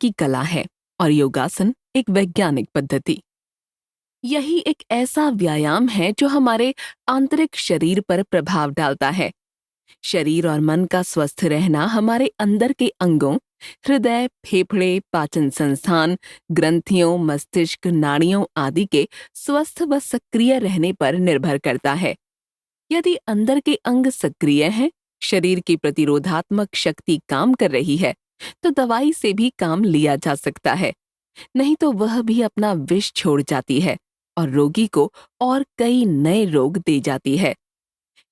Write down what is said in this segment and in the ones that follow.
की कला है और योगासन एक वैज्ञानिक पद्धति। यही एक ऐसा व्यायाम है जो हमारे आंतरिक शरीर पर प्रभाव डालता है। शरीर और मन का स्वस्थ रहना हमारे अंदर के अंगों, हृदय, फेफड़े, पाचन संस्थान, ग्रंथियों, मस्तिष्क, नाड़ियों आदि के स्वस्थ व सक्रिय रहने पर निर्भर करता है। यदि अंदर के अंग सक्रिय हैं, शरीर की प्रतिरोधात्मक शक्ति काम कर रही है, तो दवाई से भी काम लिया जा सकता है। नहीं तो वह भी अपना विष छोड़ जाती है और रोगी को और कई नए रोग दे जाती है।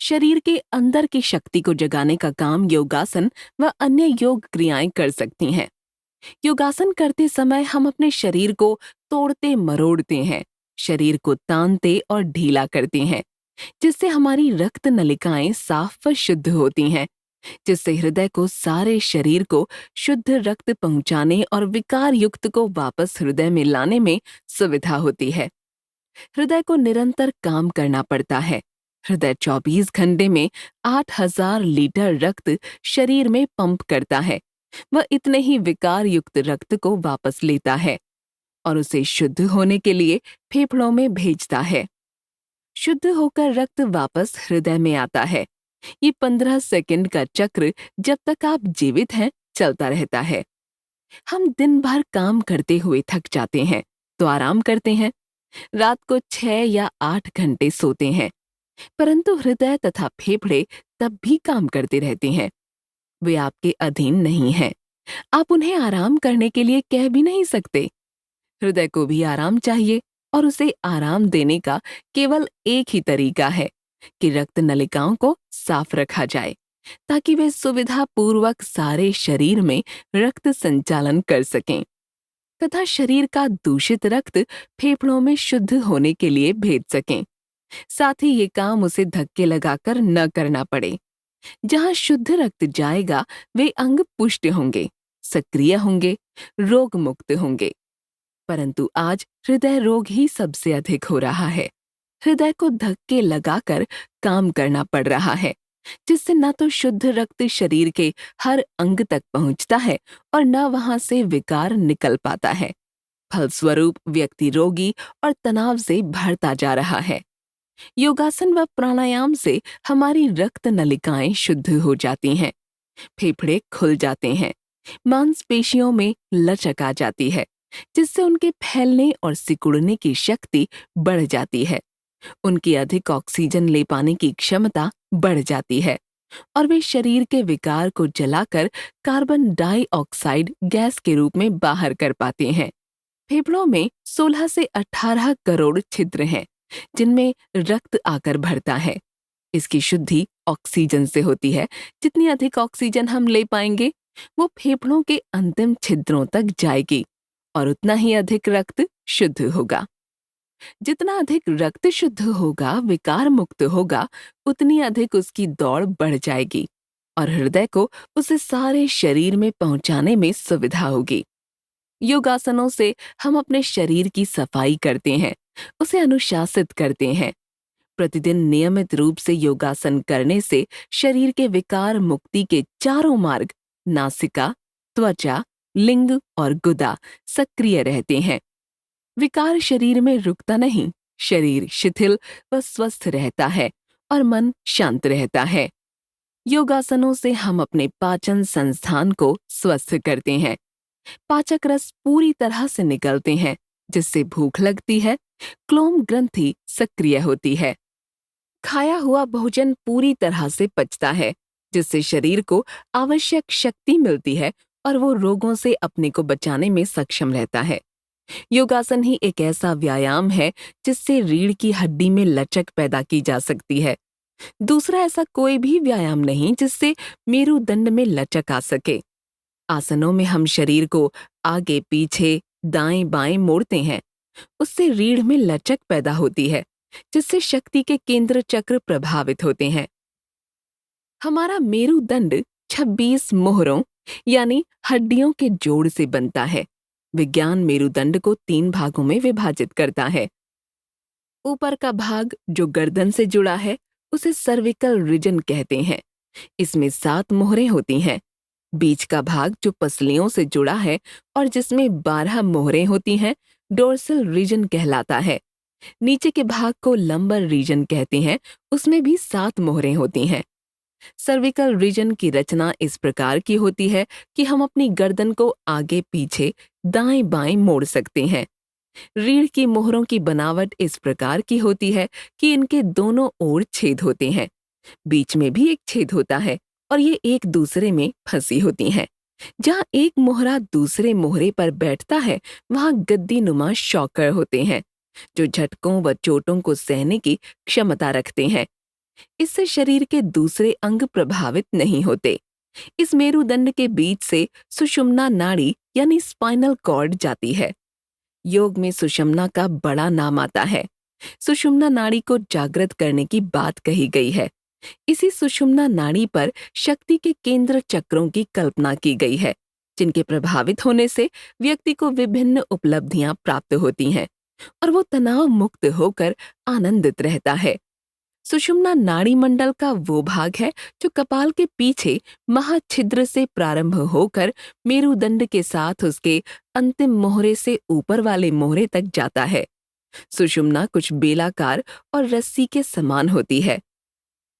शरीर के अंदर की शक्ति को जगाने का काम योगासन व अन्य योग क्रियाएं कर सकती हैं। योगासन करते समय हम अपने शरीर को तोड़ते मरोड़ते हैं, शरीर को तानते और ढीला करते हैं, जिससे हमारी रक्त नलिकाएं साफ व शुद्ध होती हैं, जिससे हृदय को सारे शरीर को शुद्ध रक्त पहुंचाने और विकार युक्त को वापस हृदय में लाने में सुविधा होती है। हृदय को निरंतर काम करना पड़ता है। हृदय 24 घंटे में 8000 लीटर रक्त शरीर में पंप करता है। वह इतने ही विकार युक्त रक्त को वापस लेता है और उसे शुद्ध होने के लिए फेफड़ों में भेजता है। शुद्ध होकर रक्त वापस हृदय में आता है। ये 15 सेकंड का चक्र जब तक आप जीवित हैं चलता रहता है। हम दिन भर काम करते हुए थक जाते हैं तो आराम करते हैं। रात को 6 या 8 घंटे सोते हैं, परंतु हृदय तथा फेफड़े तब भी काम करते रहते हैं। वे आपके अधीन नहीं हैं। आप उन्हें आराम करने के लिए कह भी नहीं सकते। हृदय को भी आराम चाहिए और उसे आराम देने का केवल एक ही तरीका है कि रक्त नलिकाओं को साफ रखा जाए, ताकि वे सुविधा पूर्वक सारे शरीर में रक्त संचालन कर सकें तथा शरीर का दूषित रक्त फेफड़ों में शुद्ध होने के लिए भेज सकें। साथ ही ये काम उसे धक्के लगाकर न करना पड़े। जहां शुद्ध रक्त जाएगा वे अंग पुष्ट होंगे, सक्रिय होंगे, रोग मुक्त होंगे। परंतु आज हृदय रोग ही सबसे अधिक हो रहा है। हृदय को धक्के लगाकर काम करना पड़ रहा है, जिससे न तो शुद्ध रक्त शरीर के हर अंग तक पहुंचता है और न वहां से विकार निकल पाता है। फलस्वरूप व्यक्ति रोगी और तनाव से भरता जा रहा है। योगासन व प्राणायाम से हमारी रक्त नलिकाएं शुद्ध हो जाती हैं, फेफड़े खुल जाते हैं, मांसपेशियों में लचक आ जाती है, जिससे उनके फैलने और सिकुड़ने की शक्ति बढ़ जाती है। उनकी अधिक ऑक्सीजन ले पाने की क्षमता बढ़ जाती है और वे शरीर के विकार को जलाकर कार्बन डाइऑक्साइड गैस के रूप में बाहर कर पाते हैं। फेफड़ों में 16 से 18 करोड़ छिद्र हैं, जिनमें रक्त आकर भरता है। इसकी शुद्धि ऑक्सीजन से होती है। जितनी अधिक ऑक्सीजन हम ले पाएंगे वो फेफड़ों के अंतिम छिद्रों तक जाएगी और उतना ही अधिक रक्त शुद्ध होगा। जितना अधिक रक्त शुद्ध होगा, विकार मुक्त होगा, उतनी अधिक उसकी दौड़ बढ़ जाएगी और हृदय को उसे सारे शरीर में पहुंचाने में सुविधा होगी। योगासनों से हम अपने शरीर की सफाई करते हैं, उसे अनुशासित करते हैं। प्रतिदिन नियमित रूप से योगासन करने से शरीर के विकार मुक्ति के चारों मार्ग नासिका, त्वचा, लिंग और गुदा सक्रिय रहते हैं। विकार शरीर में रुकता नहीं, शरीर शिथिल व स्वस्थ रहता है और मन शांत रहता है। योगासनों से हम अपने पाचन संस्थान को स्वस्थ करते हैं। पाचक रस पूरी तरह से निकलते हैं, जिससे भूख लगती है, क्लोम ग्रंथि सक्रिय होती है। खाया हुआ भोजन पूरी तरह से पचता है, जिससे शरीर को आवश्यक शक्ति मिलती है और वो रोगों से अपने को बचाने में सक्षम रहता है। योगासन ही एक ऐसा व्यायाम है जिससे रीढ़ की हड्डी में लचक पैदा की जा सकती है। दूसरा ऐसा कोई भी व्यायाम नहीं जिससे मेरुदंड में लचक आ सके। आसनों में हम शरीर को आगे पीछे दाएं बाएं मोड़ते हैं, उससे रीढ़ में लचक पैदा होती है, जिससे शक्ति के केंद्र चक्र प्रभावित होते हैं। हमारा मेरुदंड 26 मोहरों यानी हड्डियों के जोड़ से बनता है। विज्ञान मेरुदंड को 3 भागों में विभाजित करता है। ऊपर का भाग जो गर्दन से जुड़ा है उसे सर्विकल रीजन कहते हैं। इसमें 7 मोहरें होती हैं। बीच का भाग जो पसलियों से जुड़ा है और जिसमें 12 मोहरें होती हैं, डोर्सल रीजन कहलाता है। नीचे के भाग को लंबर रीजन कहते हैं, उसमें भी 7 मोहरें होती हैं। सर्विकल रीजन की रचना इस प्रकार की होती है कि हम अपनी गर्दन को आगे पीछे दाएं बाएं मोड़ सकते हैं। रीढ़ की मोहरों की बनावट इस प्रकार की होती है कि इनके दोनों ओर छेद होते हैं, बीच में भी एक छेद होता है और ये एक दूसरे में फंसी होती हैं। जहाँ एक मोहरा दूसरे मोहरे पर बैठता है, वहाँ गद्दी नुमा शॉकर होते हैं, जो झटकों व चोटों को सहने की क्षमता रखते हैं। इससे शरीर के दूसरे अंग प्रभावित नहीं होते। इस मेरुदंड के बीच से सुषुम्ना नाड़ी यानी स्पाइनल कॉर्ड जाती है। योग में सुषुम्ना का बड़ा नाम आता है। सुषुम्ना नाड़ी को जागृत करने की बात कही गई है। इसी सुषुम्ना नाड़ी पर शक्ति के केंद्र चक्रों की कल्पना की गई है, जिनके प्रभावित होने से व्यक्ति को विभिन्न उपलब्धियां प्राप्त होती हैं और वो तनाव मुक्त होकर आनंदित रहता है। सुषुम्ना नाड़ी मंडल का वो भाग है जो कपाल के पीछे महाछिद्र से प्रारंभ होकर मेरुदंड के साथ उसके अंतिम मोहरे से ऊपर वाले मोहरे तक जाता है। सुषुम्ना कुछ बेलाकार और रस्सी के समान होती है।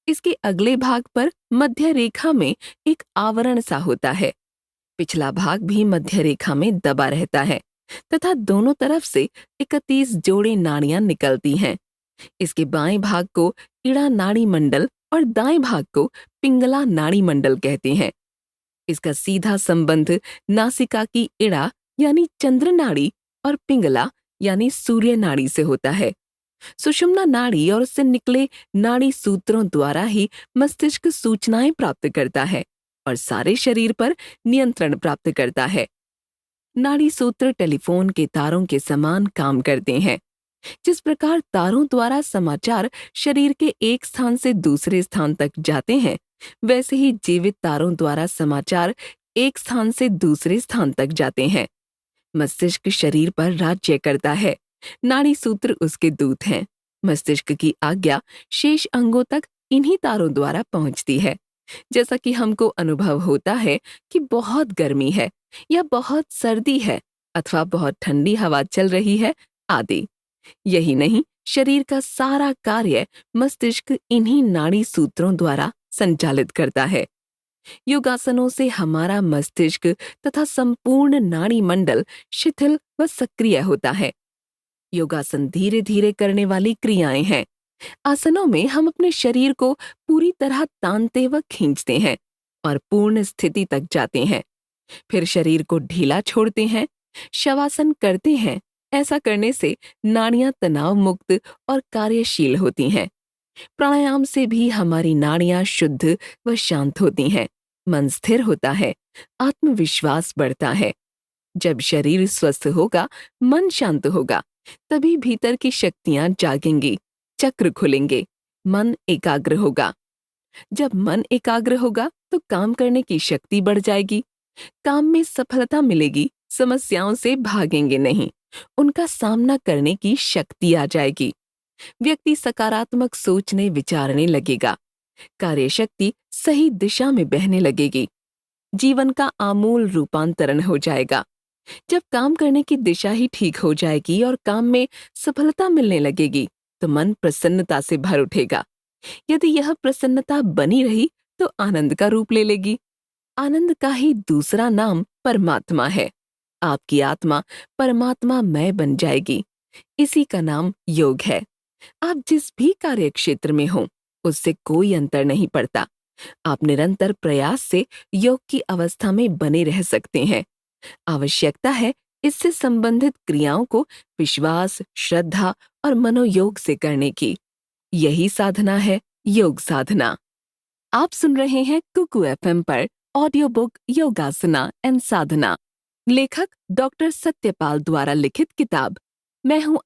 इसके अगले भाग पर मध्य रेखा में एक आवरण सा होता है। पिछला भाग भी मध्य रेखा में दबा रहता है तथा दोनों तरफ से 31 जोड़े नाड़ियां निकलती हैं। इसके बाएं भाग को इड़ा नाड़ी मंडल और दाएं भाग को पिंगला नाड़ी मंडल कहते हैं। इसका सीधा संबंध नासिका की इड़ा यानी चंद्र नाड़ी और पिंगला यानी सूर्य नाड़ी से होता है। सुषुम्ना नाड़ी और उससे निकले नाड़ी सूत्रों द्वारा ही मस्तिष्क सूचनाएं प्राप्त करता है और सारे शरीर पर नियंत्रण प्राप्त करता है। नाड़ी सूत्र टेलीफोन के तारों के समान काम करते हैं। जिस प्रकार तारों द्वारा समाचार शरीर के एक स्थान से दूसरे स्थान तक जाते हैं, वैसे ही जीवित तारों द्वारा समाचार एक स्थान से दूसरे स्थान तक जाते हैं। मस्तिष्क शरीर पर राज्य करता है, नाड़ी सूत्र उसके दूत हैं। मस्तिष्क की आज्ञा शेष अंगों तक इन्हीं तारों द्वारा पहुंचती है। जैसा कि हमको अनुभव होता है कि बहुत गर्मी है या बहुत सर्दी है अथवा बहुत ठंडी हवा चल रही है आदि। यही नहीं, शरीर का सारा कार्य मस्तिष्क इन्हीं नाड़ी सूत्रों द्वारा संचालित करता है। योगासनों से हमारा मस्तिष्क तथा संपूर्ण नाड़ी मंडल शिथिल व सक्रिय होता है। योगासन धीरे धीरे करने वाली क्रियाएं हैं। आसनों में हम अपने शरीर को पूरी तरह तानते व खींचते हैं और पूर्ण स्थिति तक जाते हैं। फिर शरीर को ढीला छोड़ते हैं, शवासन करते हैं। ऐसा करने से नाड़ियां तनाव मुक्त और कार्यशील होती हैं। प्राणायाम से भी हमारी नाड़ियां शुद्ध व शांत होती हैं, मन स्थिर होता है, आत्मविश्वास बढ़ता है। जब शरीर स्वस्थ होगा, मन शांत होगा, तभी भीतर की शक्तियां जागेंगी, चक्र खुलेंगे, मन एकाग्र होगा। जब मन एकाग्र होगा तो काम करने की शक्ति बढ़ जाएगी, काम में सफलता मिलेगी, समस्याओं से भागेंगे नहीं, उनका सामना करने की शक्ति आ जाएगी। व्यक्ति सकारात्मक सोचने विचारने लगेगा, कार्यशक्ति सही दिशा में बहने लगेगी, जीवन का आमूल रूपांतरण हो जाएगा। जब काम करने की दिशा ही ठीक हो जाएगी और काम में सफलता मिलने लगेगी, तो मन प्रसन्नता से भर उठेगा। यदि यह प्रसन्नता बनी रही तो आनंद का रूप ले लेगी। आनंद का ही दूसरा नाम परमात्मा है। आपकी आत्मा परमात्मामय बन जाएगी। इसी का नाम योग है। आप जिस भी कार्य क्षेत्र में हो, उससे कोई अंतर नहीं पड़ता। आप निरंतर प्रयास से योग की अवस्था में बने रह सकते हैं। आवश्यकता है इससे संबंधित क्रियाओं को विश्वास, श्रद्धा और मनोयोग से करने की। यही साधना है योग साधना। आप सुन रहे हैं कुकू एफएम पर ऑडियो बुक योगासना एंड साधना। लेखक डॉक्टर सत्यपाल द्वारा लिखित किताब। मैं हूं